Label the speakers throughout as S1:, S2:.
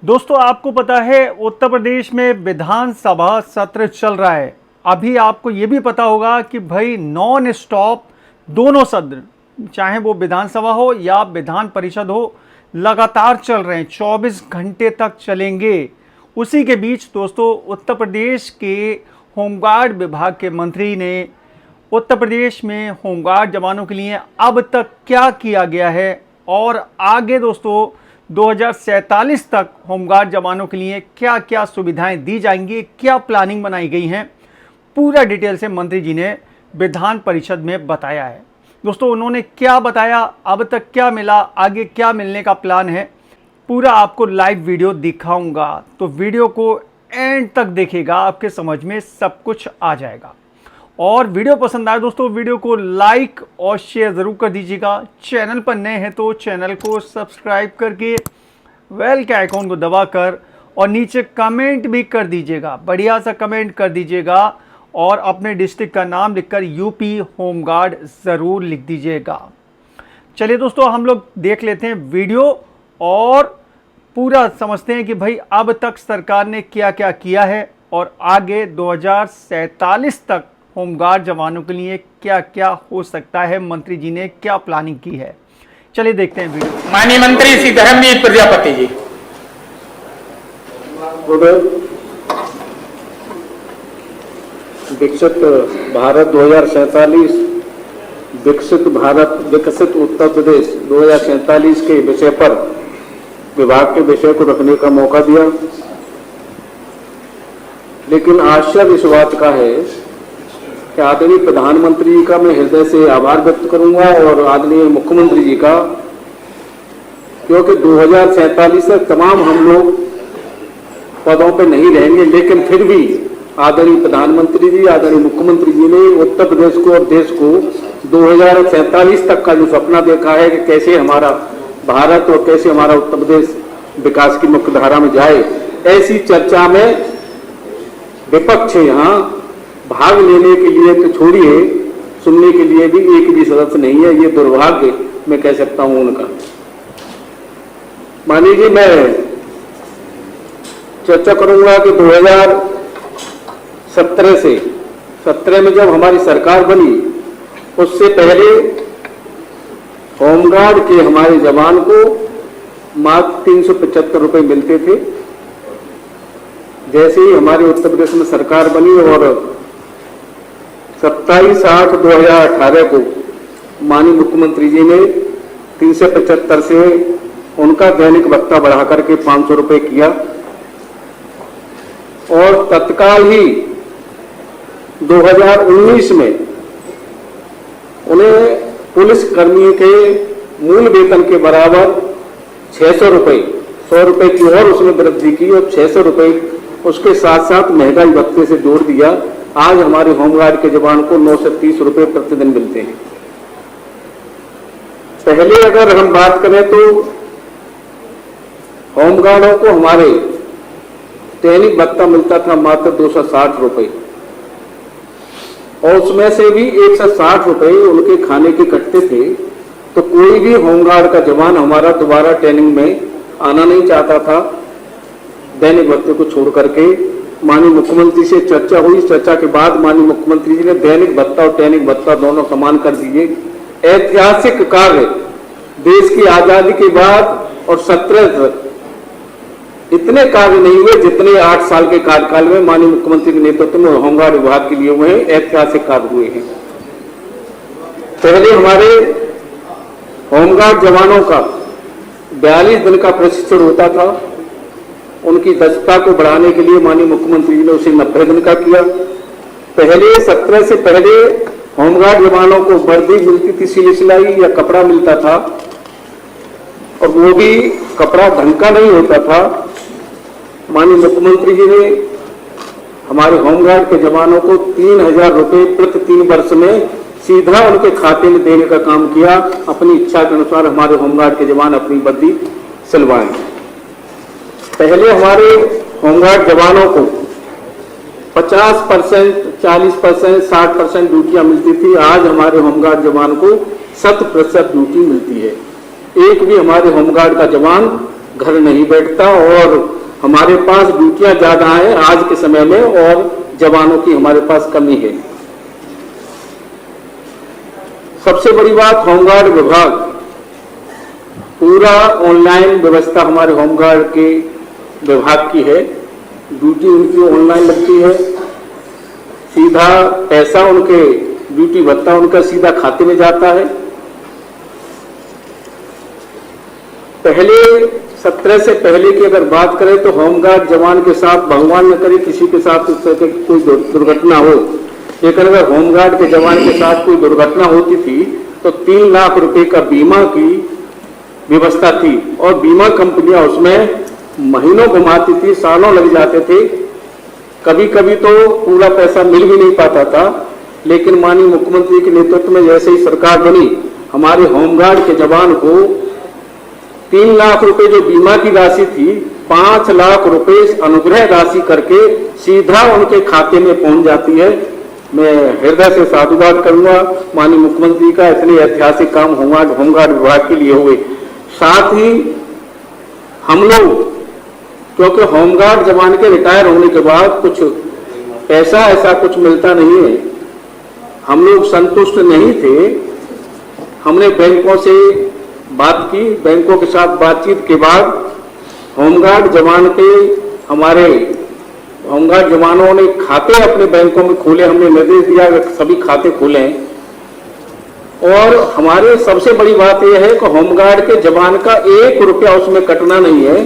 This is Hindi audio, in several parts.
S1: दोस्तों आपको पता है उत्तर प्रदेश में विधानसभा सत्र चल रहा है। अभी आपको ये भी पता होगा कि भाई नॉन स्टॉप दोनों सत्र, चाहे वो विधानसभा हो या विधान परिषद हो, लगातार चल रहे हैं, 24 घंटे तक चलेंगे। उसी के बीच दोस्तों उत्तर प्रदेश के होमगार्ड विभाग के मंत्री ने उत्तर प्रदेश में होमगार्ड जवानों के लिए अब तक क्या किया गया है और आगे दोस्तों 2047 तक होमगार्ड जवानों के लिए क्या क्या सुविधाएं दी जाएंगी, क्या प्लानिंग बनाई गई है, पूरा डिटेल से मंत्री जी ने विधान परिषद में बताया है। दोस्तों उन्होंने क्या बताया, अब तक क्या मिला, आगे क्या मिलने का प्लान है, पूरा आपको लाइव वीडियो दिखाऊंगा। तो वीडियो को एंड तक देखिएगा, आपके समझ में सब कुछ आ जाएगा। और वीडियो पसंद आए दोस्तों वीडियो को लाइक और शेयर ज़रूर कर दीजिएगा। चैनल पर नए हैं तो चैनल को सब्सक्राइब करके बेल के आइकॉन को दबाकर और नीचे कमेंट भी कर दीजिएगा, बढ़िया सा कमेंट कर दीजिएगा और अपने डिस्ट्रिक्ट का नाम लिखकर यूपी होमगार्ड ज़रूर लिख दीजिएगा। चलिए दोस्तों हम लोग देख लेते हैं वीडियो और पूरा समझते हैं कि भाई अब तक सरकार ने क्या क्या किया है और आगे 2047 तक होमगार्ड जवानों के लिए क्या क्या हो सकता है, मंत्री जी ने क्या प्लानिंग की है। चलिए देखते हैं वीडियो।
S2: माननीय मंत्री श्री धर्मवीर प्रजापति जी।
S3: विकसित भारत 2047 विकसित भारत विकसित उत्तर प्रदेश 2047 के विषय पर विभाग के विषय को रखने का मौका दिया। लेकिन आश्चर्य इस बात का है कि आदरणीय प्रधानमंत्री जी का मैं हृदय से आभार व्यक्त करूंगा और आदरणीय मुख्यमंत्री जी का, क्योंकि 2047 तक तमाम हम लोग पदों पर नहीं रहेंगे, लेकिन फिर भी आदरणीय प्रधानमंत्री जी, आदरणीय मुख्यमंत्री जी ने उत्तर प्रदेश को और देश को 2047 तक का जो सपना देखा है कि कैसे हमारा भारत और कैसे हमारा उत्तर प्रदेश विकास की मुख्य धारा में जाए, ऐसी चर्चा में विपक्ष यहाँ भाग लेने के लिए तो छोड़िए, सुनने के लिए भी एक भी सदस्य नहीं है। ये दुर्भाग्य मैं कह सकता हूं उनका। मानिए जी, मैं चर्चा करूंगा कि 2017 में जब हमारी सरकार बनी, उससे पहले होमगार्ड के हमारे जवान को मात्र 375 रुपए मिलते थे। जैसे ही हमारे उत्तर प्रदेश में सरकार बनी और 27/8/2018 को माननीय मुख्यमंत्री जी ने 375 से उनका दैनिक भत्ता बढ़ाकर के 500 रुपए किया और तत्काल ही 2019 में उन्हें पुलिस कर्मियों के मूल वेतन के बराबर 600 रुपए, 100 रुपए की और उसमें वृद्धि की और 600 रुपए उसके साथ साथ महंगाई भत्ते से जोड़ दिया। आज हमारे होमगार्ड के जवान को 9 से 30 रुपए प्रतिदिन मिलते हैं। पहले अगर हम बात करें तो होमगार्डों को हमारे दैनिक भत्ता मिलता था मात्र 260 रुपए और उसमें से भी 160 रुपए उनके खाने के कटते थे। तो कोई भी होमगार्ड का जवान हमारा दोबारा ट्रेनिंग में आना नहीं चाहता था दैनिक भत्ते को छोड़ करके। माननीय मुख्यमंत्री से चर्चा हुई, चर्चा के बाद माननीय मुख्यमंत्री जी ने दैनिक भत्ता और ट्रेनिंग भत्ता दोनों समान कर दिए। ऐतिहासिक कार्य देश की आजादी के बाद और 17 इतने कार्य नहीं हुए जितने 8 साल के कार्यकाल में माननीय मुख्यमंत्री के नेतृत्व में होमगार्ड विभाग के लिए हुए हैं। ऐतिहासिक कार्य हुए हैं। पहले हमारे होमगार्ड जवानों का 42 दिन का प्रशिक्षण होता था। उनकी दक्षता को बढ़ाने के लिए माननीय मुख्यमंत्री जी ने उसे 90 दिन का किया। पहले 17 से पहले होमगार्ड जवानों को वर्दी मिलती थी, सिली सिलाई या कपड़ा मिलता था और वो भी कपड़ा ढंग का नहीं होता था। माननीय मुख्यमंत्री जी ने हमारे होमगार्ड के जवानों को 3000 रुपए प्रति 3 वर्ष में सीधा उनके खाते में देने का काम किया। अपनी इच्छा के अनुसार हमारे होमगार्ड के जवान अपनी वर्दी सिलवाएं। पहले हमारे होमगार्ड जवानों को 50%, 40%, 60% ड्यूटियां मिलती थी। आज हमारे होमगार्ड जवान को 100% ड्यूटी मिलती है। एक भी हमारे होमगार्ड का जवान घर नहीं बैठता और हमारे पास ड्यूटियां ज्यादा हैं आज के समय में और जवानों की हमारे पास कमी है। सबसे बड़ी बात, होमगार्ड विभाग पूरा ऑनलाइन व्यवस्था हमारे होमगार्ड के विभाग की है। ड्यूटी उनकी ऑनलाइन लगती है, सीधा पैसा उनके ड्यूटी भत्ता उनका सीधा खाते में जाता है। पहले 17 से पहले की अगर बात करें तो होमगार्ड जवान के साथ, भगवान न करे किसी के साथ इस तरह की कोई दुर्घटना हो, लेकिन अगर होमगार्ड के जवान के साथ कोई दुर्घटना होती थी तो 3 लाख रुपए का बीमा की व्यवस्था थी और बीमा कंपनियां उसमें महीनों घुमाती थी, सालों लग जाते थे, कभी कभी तो पूरा पैसा मिल भी नहीं पाता था। लेकिन माननीय मुख्यमंत्री के नेतृत्व में जैसे ही सरकार बनी, हमारे होमगार्ड के जवान को 3 लाख रुपए जो बीमा की राशि थी, 5 लाख रुपए अनुग्रह राशि करके सीधा उनके खाते में पहुंच जाती है। मैं हृदय से साधुवाद करूंगा माननीय मुख्यमंत्री का, इतने ऐतिहासिक काम होमगार्ड विभाग के लिए हुए। साथ ही हम लोग, क्योंकि होमगार्ड जवान के रिटायर होने के बाद कुछ पैसा ऐसा कुछ मिलता नहीं है, हम लोग संतुष्ट नहीं थे। हमने बैंकों से बात की, बैंकों के साथ बातचीत के बाद होमगार्ड जवान के, हमारे होमगार्ड जवानों ने खाते अपने बैंकों में खोले। हमने निर्देश दिया कि सभी खाते खोलें और हमारे सबसे बड़ी बात यह है कि होमगार्ड के जवान का 1 रुपया उसमें कटना नहीं है।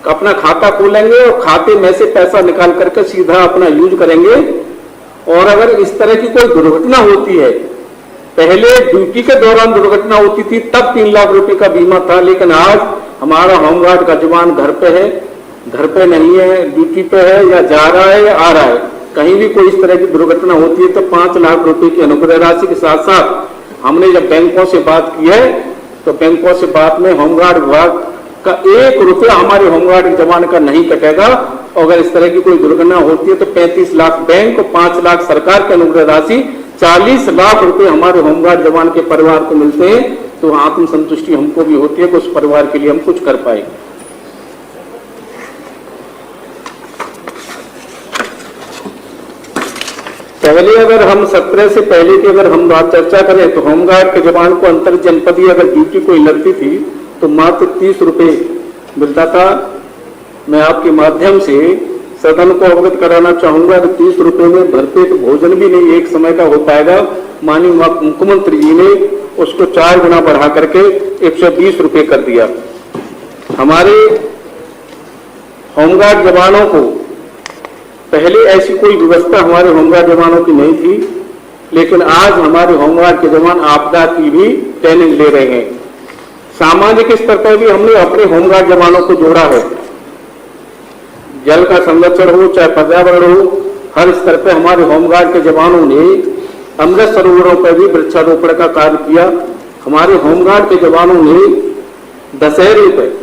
S3: अपना खाता खोलेंगे और खाते में से पैसा निकाल करके सीधा अपना यूज करेंगे। और अगर इस तरह की कोई दुर्घटना होती है, पहले ड्यूटी के दौरान दुर्घटना होती थी तब 3 लाख रुपए का बीमा था, लेकिन आज हमारा होमगार्ड का जवान घर पे है, घर पे नहीं है, ड्यूटी पे है या जा रहा है या आ रहा है, कहीं भी कोई इस तरह की दुर्घटना होती है तो 5 लाख रुपए की अनुग्रह राशि के साथ साथ हमने जब बैंकों से बात की है तो बैंकों से बात में होमगार्ड विभाग का 1 रुपया हमारे होमगार्ड जवान का नहीं कटेगा। और अगर इस तरह की कोई दुर्घटना होती है तो 35 लाख बैंक और 5 लाख सरकार की अनुग्रह राशि, 40 लाख रुपए हमारे होमगार्ड जवान के परिवार को मिलते हैं। तो आत्म संतुष्टि हमको भी होती है कि उस परिवार के लिए हम कुछ कर पाए। पहले अगर हम 17 से पहले की अगर हम बात चर्चा करें तो होमगार्ड के जवान को अंतर जनपदीय अगर ड्यूटी कोई लगती थी तो मात्र 30 रुपए मिलता था। मैं आपके माध्यम से सदन को अवगत कराना चाहूंगा कि 30 रुपए में भरपेट भोजन भी नहीं एक समय का हो पाएगा। माननीय मुख्यमंत्री जी ने उसको 4 गुना बढ़ा करके 120 रुपए कर दिया। हमारे होमगार्ड जवानों को पहले ऐसी कोई व्यवस्था हमारे होमगार्ड जवानों की नहीं थी, लेकिन आज हमारे होमगार्ड के जवान आपदा की भी ट्रेनिंग ले रहे हैं। सामाजिक स्तर पर भी हमने अपने होमगार्ड जवानों को जोड़ा है। जल का संरक्षण हो चाहे पर्यावरण हो, हर स्तर पर हमारे होमगार्ड के जवानों ने अमृत सरोवरों पर भी वृक्षारोपण का कार्य किया। हमारे होमगार्ड के जवानों ने दशहरे पर,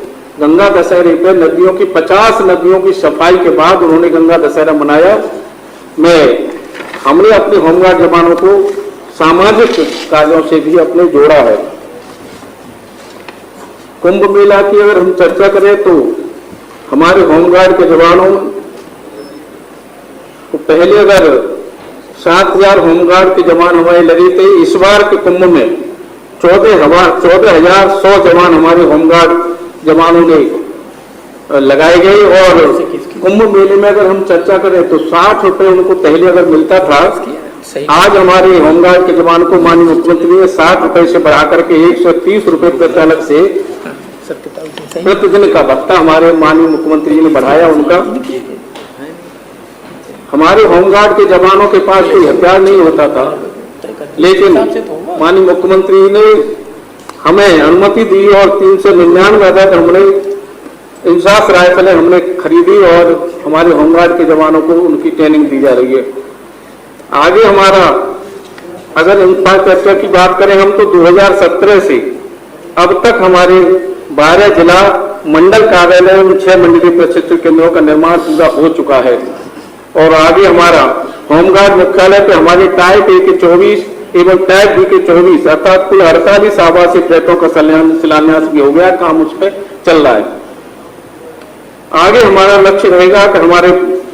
S3: गंगा दशहरे पर नदियों की 50 नदियों की सफाई के बाद उन्होंने गंगा दशहरा मनाया। हमने अपने होमगार्ड जवानों को सामाजिक कार्यों से भी अपने जोड़ा है। कुंभ मेला की अगर हम चर्चा करें तो हमारे होमगार्ड के जवानों को पहले अगर 7,000 होमगार्ड के जवान हमारे लगे थे, इस बार के कुंभ में 14,100 जवान हमारे होमगार्ड जवानों ने लगाए गए। और कुंभ मेले में अगर हम चर्चा करें तो 60 रुपए उनको पहले अगर मिलता था, आज हमारे होमगार्ड के जवान को माननीय मुख्यमंत्री ने 60 रुपए से बढ़ा करके 130 रुपए प्रचालक से प्रतिदिन का भत्ता हमारे माननीय मुख्यमंत्री जी ने बढ़ाया उनका। हमारे होमगार्ड के जवानों के पास कोई हथियार नहीं होता था, लेकिन माननीय मुख्यमंत्री ने हमें अनुमति दी और 399 आजाद हमने इंसास राइफलें हमने खरीदी और हमारे होमगार्ड के जवानों को उनकी ट्रेनिंग दी जा रही है। आगे हमारा अगर इंफ्रास्ट्रक्चर की बात करें हम तो 2017 से अब तक हमारे 12 जिला मंडल कार्यालयों में 6 मंडलीय प्रशिक्षण केंद्रों का निर्माण पूरा हो चुका है। और आगे हमारा होमगार्ड मुख्यालय पे हमारे टाइप 1 के 24, एवं टैग बी के 24 अर्थात कुल 48 आवासीय फ्लैटों का शिलान्यास भी हो गया, काम उस पर चल रहा है। आगे हमारा लक्ष्य रहेगा कि हमारे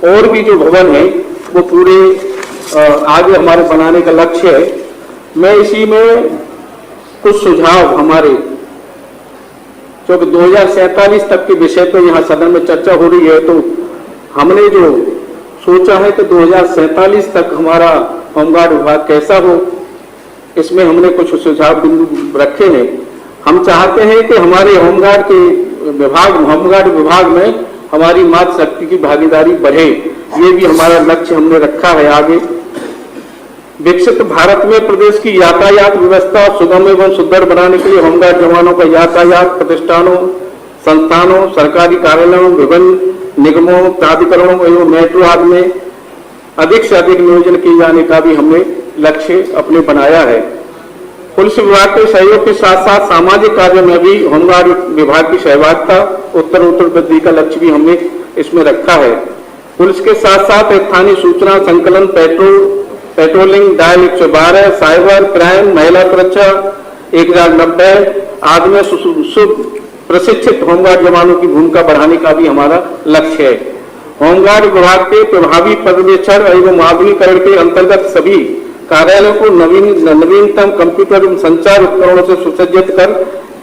S3: और भी जो भवन है वो पूरे आगे हमारे बनाने का लक्ष्य है। मैं इसी में कुछ सुझाव हमारे, क्योंकि 2047 तक के विषय पर यहाँ सदन में चर्चा हो रही है, तो हमने जो सोचा है कि 2047 तक हमारा होमगार्ड विभाग कैसा हो, इसमें हमने कुछ सुझाव बिंदु रखे हैं। हम चाहते हैं कि हमारे होमगार्ड विभाग में हमारी मातृशक्ति की भागीदारी बढ़े, ये भी हमारा लक्ष्य हमने रखा है। आगे विकसित भारत में प्रदेश की यातायात व्यवस्था सुगम एवं सुदृढ़ बनाने के लिए होमगार्ड जवानों का यातायात प्रतिष्ठानों, संस्थानों, सरकारी कार्यालयों, विभिन्न निगमों, प्राधिकरणों एवं मेट्रो आदि में अधिक से अधिक नियोजन किए जाने का भी हमने लक्ष्य अपने बनाया है। पुलिस विभाग के सहयोग के साथ साथ सामाजिक कार्यों में भी होमगार्ड विभाग की सहभागिता उत्तर वृद्धि का लक्ष्य भी हमने इसमें रखा है। पुलिस के साथ साथ स्थानीय सूचना संकलन, पेट्रोलिंग, डायल 112, साइबर क्राइम, महिला सुरक्षा 1090 आदि में प्रशिक्षित होमगार्ड जवानों की भूमिका बढ़ाने का भी हमारा लक्ष्य है। होमगार्ड विभाग के प्रभावी पर्यवेक्षण एवं आधुनिकीकरण के अंतर्गत सभी कार्यालयों को नवीनतम कंप्यूटर एवं संचार उपकरणों से सुसज्जित कर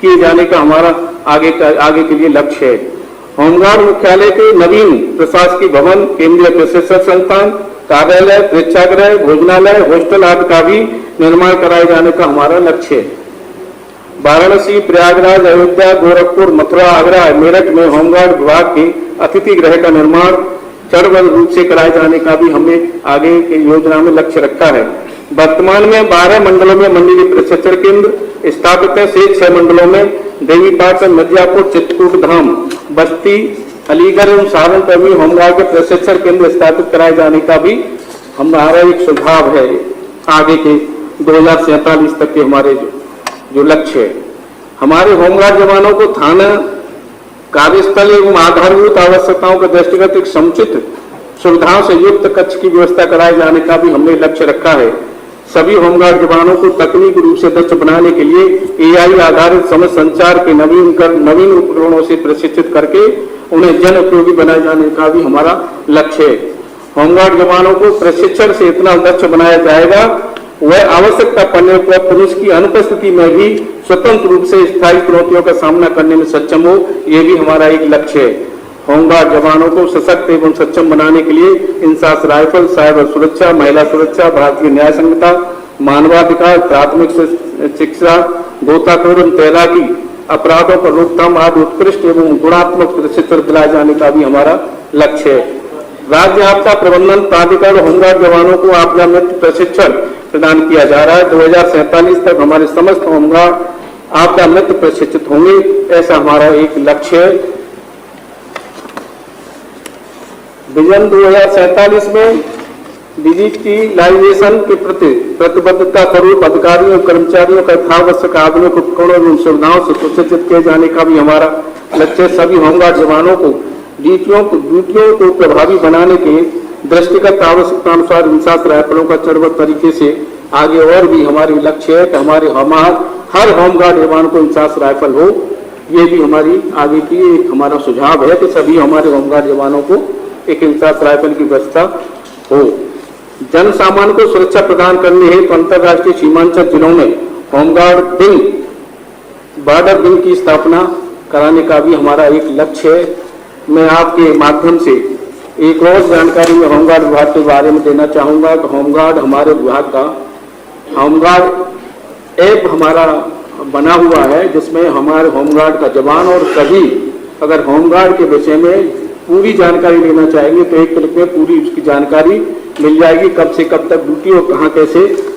S3: किए जाने का हमारा आगे के लिए लक्ष्य है। होमगार्ड मुख्यालय के नवीन प्रशासकीय भवन, केंद्रीय प्रशिक्षण संस्थान, कार्यालय, प्रेक्षागृह, भोजनालय, हॉस्टल आदि का भी निर्माण कराए जाने का हमारा लक्ष्य है। वाराणसी, प्रयागराज, अयोध्या, गोरखपुर, मथुरा, आगरा, मेरठ में होमगार्ड विभाग के अतिथि गृह का निर्माण चरणबद्ध रूप से कराए जाने का भी हमने आगे की योजना में लक्ष्य रखा है। वर्तमान में 12 मंडलों में मंडलीय प्रशिक्षण केंद्र स्थापित है। शेष 6 मंडलों में देवीपाटन, मिर्जापुर, चित्रकूट धाम, बस्ती, अलीगढ़ एवं सहारनपुर में होमगार्ड के प्रशिक्षण केंद्र स्थापित कराए जाने का भी हमारा एक सुझाव है। आगे के 2047 तक के हमारे जो लक्ष्य है, हमारे होमगार्ड जवानों को थाना, कार्यस्थल एवं आधारभूत आवश्यकताओं के दृष्टिगत एक समुचित सुविधाओं से युक्त कक्ष की व्यवस्था कराए जाने का भी हमने लक्ष्य रखा है। सभी होमगार्ड जवानों को तकनीकी रूप से दक्ष बनाने के लिए AI आधारित समझ संचार के नवीन उपकरणों से प्रशिक्षित करके उन्हें जन उपयोगी बनाए जाने का भी हमारा लक्ष्य है। होमगार्ड जवानों को प्रशिक्षण से इतना दक्ष बनाया जाएगा वह आवश्यकता पड़ने पर पुलिस की अनुपस्थिति में भी स्वतंत्र रूप से स्थायी चुनौतियों का सामना करने में सक्षम हो, ये भी हमारा एक लक्ष्य है। होमगार्ड जवानों को सशक्त एवं सक्षम बनाने के लिए इंसास राइफल, साइबर सुरक्षा, महिला सुरक्षा, भारतीय न्याय संहिता, मानवाधिकार, प्राथमिक शिक्षा, गोताखोरी एवं तैराकी, अपराधों पर रोकथाम आदि उत्कृष्ट एवं गुणात्मक प्रशिक्षण दिलाए जाने का भी हमारा लक्ष्य है। राज्य आपदा प्रबंधन प्राधिकरण होमगार्ड जवानों को आपदा मित्र प्रशिक्षण प्रदान किया जा रहा है। 2047 तक हमारे समस्त होमगार्ड आपदा मित्र प्रशिक्षित होंगे, ऐसा हमारा एक लक्ष्य है। विजन 2047 में डिजिटलाइजेशन के प्रति प्रतिबद्धता स्वरूप अधिकारियों और कर्मचारियों का यथावश्यक आधुनिक उपकरणों एवं सुविधाओं से सुसज्जित किए जाने का भी हमारा लक्ष्य। सभी होमगार्ड जवानों को ड्यूटियों को प्रभावी बनाने के दृष्टिगत आवश्यकता अनुसार इंसास राइफलों का चरणबद्ध तरीके से आगे और भी हमारी लक्ष्य है कि हर होमगार्ड जवान को इंसास राइफल हो। ये भी हमारी आगे की एक हमारा सुझाव है कि सभी हमारे होमगार्ड जवानों को एक इंसास राइफल की व्यवस्था हो। जन सामान्य को सुरक्षा प्रदान करने हेतु अंतर्राष्ट्रीय सीमांचल जिलों में होमगार्ड विंग, बॉर्डर विंग की स्थापना कराने का भी हमारा एक लक्ष्य है। मैं आपके माध्यम से एक और जानकारी में होमगार्ड विभाग के बारे में देना चाहूंगा कि होमगार्ड हमारे विभाग का होमगार्ड ऐप हमारा बना हुआ है, जिसमें हमारे होमगार्ड का जवान और सभी अगर होमगार्ड के विषय में पूरी जानकारी लेना चाहेंगे तो एक क्लिक में पूरी उसकी जानकारी मिल जाएगी, कब से कब तक ड्यूटी और कहाँ कैसे